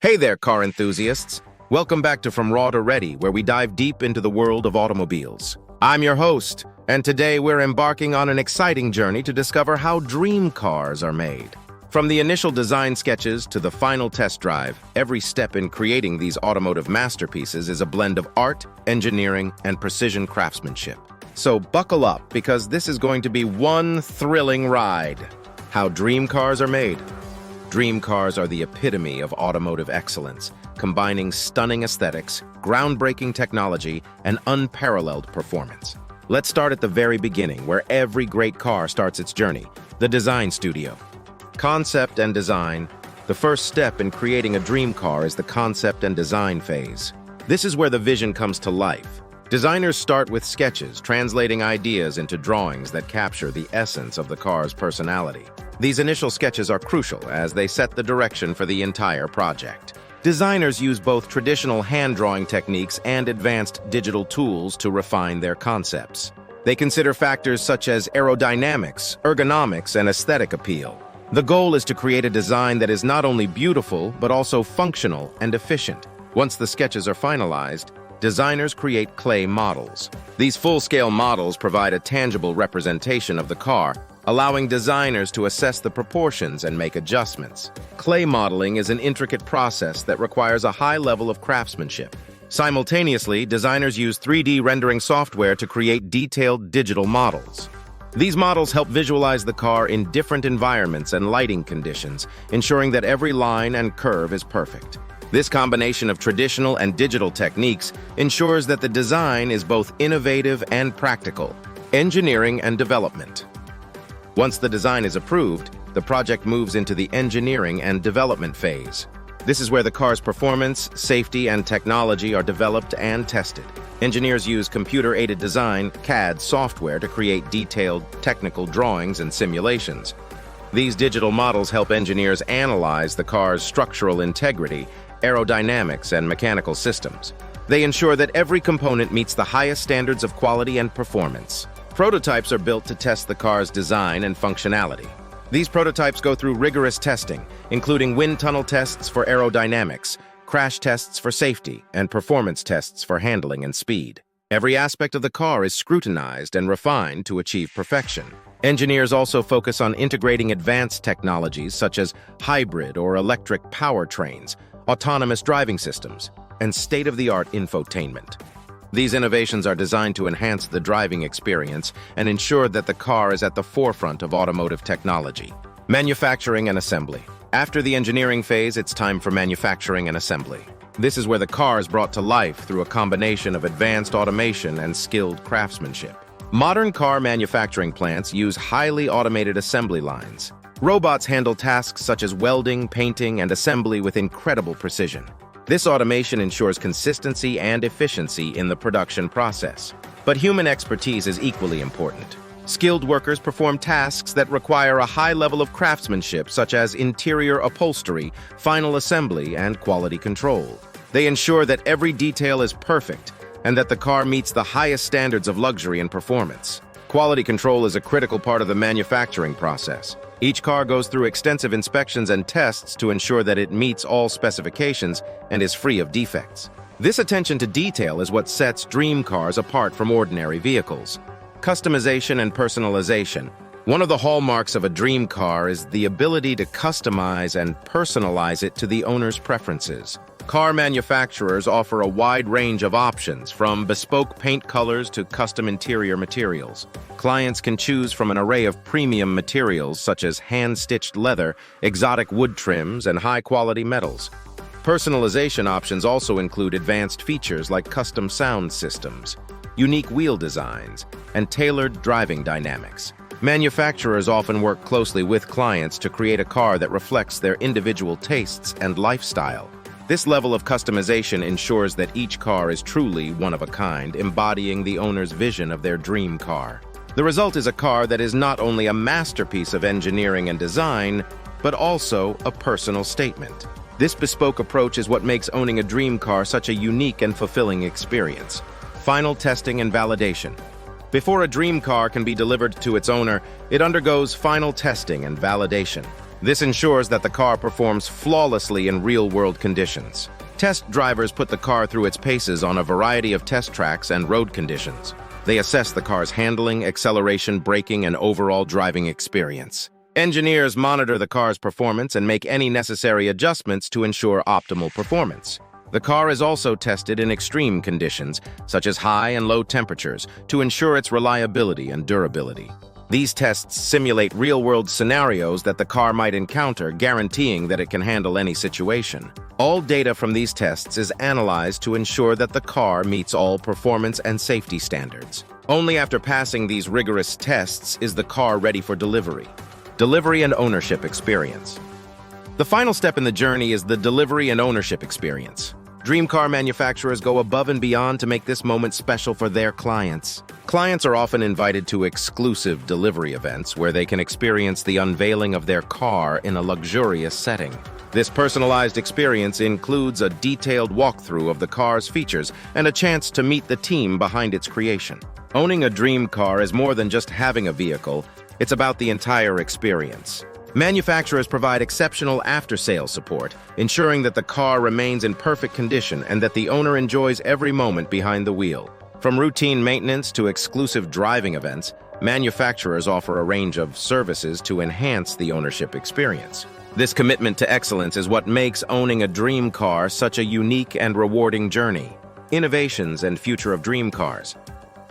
Hey there, car enthusiasts! Welcome back to From Raw to Ready, where we dive deep into the world of automobiles. I'm your host, and today we're embarking on an exciting journey to discover how dream cars are made. From the initial design sketches to the final test drive, every step in creating these automotive masterpieces is a blend of art, engineering, and precision craftsmanship. So buckle up, because this is going to be one thrilling ride. How dream cars are made. Dream cars are the epitome of automotive excellence, combining stunning aesthetics, groundbreaking technology, and unparalleled performance. Let's start at the very beginning, where every great car starts its journey, the design studio. Concept and design. The first step in creating a dream car is the concept and design phase. This is where the vision comes to life. Designers start with sketches, translating ideas into drawings that capture the essence of the car's personality. These initial sketches are crucial as they set the direction for the entire project. Designers use both traditional hand-drawing techniques and advanced digital tools to refine their concepts. They consider factors such as aerodynamics, ergonomics, and aesthetic appeal. The goal is to create a design that is not only beautiful, but also functional and efficient. Once the sketches are finalized, designers create clay models. These full-scale models provide a tangible representation of the car, allowing designers to assess the proportions and make adjustments. Clay modeling is an intricate process that requires a high level of craftsmanship. Simultaneously, designers use 3D rendering software to create detailed digital models. These models help visualize the car in different environments and lighting conditions, ensuring that every line and curve is perfect. This combination of traditional and digital techniques ensures that the design is both innovative and practical. Engineering and development. Once the design is approved, the project moves into the engineering and development phase. This is where the car's performance, safety, and technology are developed and tested. Engineers use computer-aided design, CAD software, to create detailed technical drawings and simulations. These digital models help engineers analyze the car's structural integrity, aerodynamics, and mechanical systems. They ensure that every component meets the highest standards of quality and performance. Prototypes are built to test the car's design and functionality. These prototypes go through rigorous testing, including wind tunnel tests for aerodynamics, crash tests for safety, and performance tests for handling and speed. Every aspect of the car is scrutinized and refined to achieve perfection. Engineers also focus on integrating advanced technologies such as hybrid or electric powertrains, autonomous driving systems, and state-of-the-art infotainment. These innovations are designed to enhance the driving experience and ensure that the car is at the forefront of automotive technology. Manufacturing and assembly. After the engineering phase, it's time for manufacturing and assembly. This is where the car is brought to life through a combination of advanced automation and skilled craftsmanship. Modern car manufacturing plants use highly automated assembly lines. Robots handle tasks such as welding, painting, and assembly with incredible precision. This automation ensures consistency and efficiency in the production process. But human expertise is equally important. Skilled workers perform tasks that require a high level of craftsmanship, such as interior upholstery, final assembly, and quality control. They ensure that every detail is perfect and that the car meets the highest standards of luxury and performance. Quality control is a critical part of the manufacturing process. Each car goes through extensive inspections and tests to ensure that it meets all specifications and is free of defects. This attention to detail is what sets dream cars apart from ordinary vehicles. Customization and personalization. One of the hallmarks of a dream car is the ability to customize and personalize it to the owner's preferences. Car manufacturers offer a wide range of options, from bespoke paint colors to custom interior materials. Clients can choose from an array of premium materials such as hand-stitched leather, exotic wood trims, and high-quality metals. Personalization options also include advanced features like custom sound systems, unique wheel designs, and tailored driving dynamics. Manufacturers often work closely with clients to create a car that reflects their individual tastes and lifestyle. This level of customization ensures that each car is truly one of a kind, embodying the owner's vision of their dream car. The result is a car that is not only a masterpiece of engineering and design, but also a personal statement. This bespoke approach is what makes owning a dream car such a unique and fulfilling experience. Final testing and validation. Before a dream car can be delivered to its owner, it undergoes final testing and validation. This ensures that the car performs flawlessly in real-world conditions. Test drivers put the car through its paces on a variety of test tracks and road conditions. They assess the car's handling, acceleration, braking, and overall driving experience. Engineers monitor the car's performance and make any necessary adjustments to ensure optimal performance. The car is also tested in extreme conditions, such as high and low temperatures, to ensure its reliability and durability. These tests simulate real-world scenarios that the car might encounter, guaranteeing that it can handle any situation. All data from these tests is analyzed to ensure that the car meets all performance and safety standards. Only after passing these rigorous tests is the car ready for delivery. Delivery and ownership experience. The final step in the journey is the delivery and ownership experience. Dream car manufacturers go above and beyond to make this moment special for their clients. Clients are often invited to exclusive delivery events where they can experience the unveiling of their car in a luxurious setting. This personalized experience includes a detailed walkthrough of the car's features and a chance to meet the team behind its creation. Owning a dream car is more than just having a vehicle, it's about the entire experience. Manufacturers provide exceptional after-sales support, ensuring that the car remains in perfect condition and that the owner enjoys every moment behind the wheel. From routine maintenance to exclusive driving events, manufacturers offer a range of services to enhance the ownership experience. This commitment to excellence is what makes owning a dream car such a unique and rewarding journey. Innovations and future of dream cars.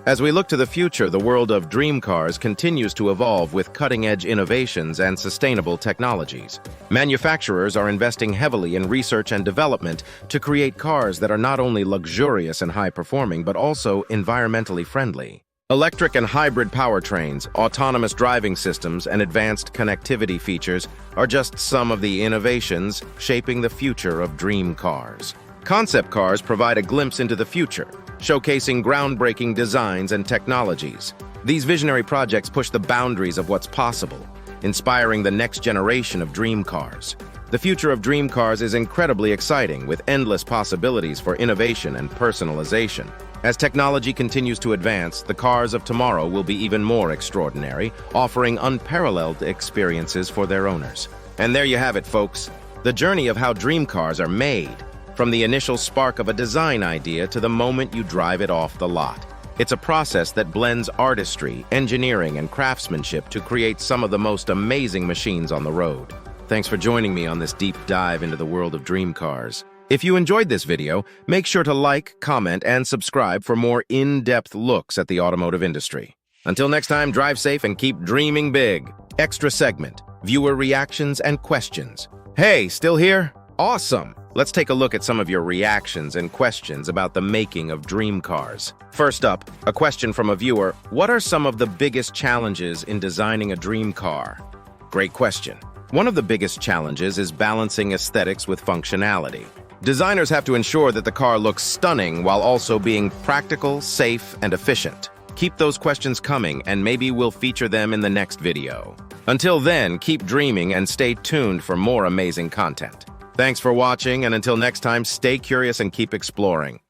As we look to the future, the world of dream cars continues to evolve with cutting-edge innovations and sustainable technologies. Manufacturers are investing heavily in research and development to create cars that are not only luxurious and high-performing, but also environmentally friendly. Electric and hybrid powertrains, autonomous driving systems, and advanced connectivity features are just some of the innovations shaping the future of dream cars. Concept cars provide a glimpse into the future, showcasing groundbreaking designs and technologies. These visionary projects push the boundaries of what's possible, inspiring the next generation of dream cars. The future of dream cars is incredibly exciting, with endless possibilities for innovation and personalization. As technology continues to advance, the cars of tomorrow will be even more extraordinary, offering unparalleled experiences for their owners. And there you have it, folks. The journey of how dream cars are made. From the initial spark of a design idea to the moment you drive it off the lot. It's a process that blends artistry, engineering, and craftsmanship to create some of the most amazing machines on the road. Thanks for joining me on this deep dive into the world of dream cars. If you enjoyed this video, make sure to like, comment, and subscribe for more in-depth looks at the automotive industry. Until next time, drive safe and keep dreaming big. Extra segment, viewer reactions and questions. Hey, still here? Awesome! Let's take a look at some of your reactions and questions about the making of dream cars. First up, a question from a viewer: what are some of the biggest challenges in designing a dream car? Great question. One of the biggest challenges is balancing aesthetics with functionality. Designers have to ensure that the car looks stunning while also being practical, safe, and efficient. Keep those questions coming, and maybe we'll feature them in the next video. Until then, keep dreaming and stay tuned for more amazing content. Thanks for watching, and until next time, stay curious and keep exploring.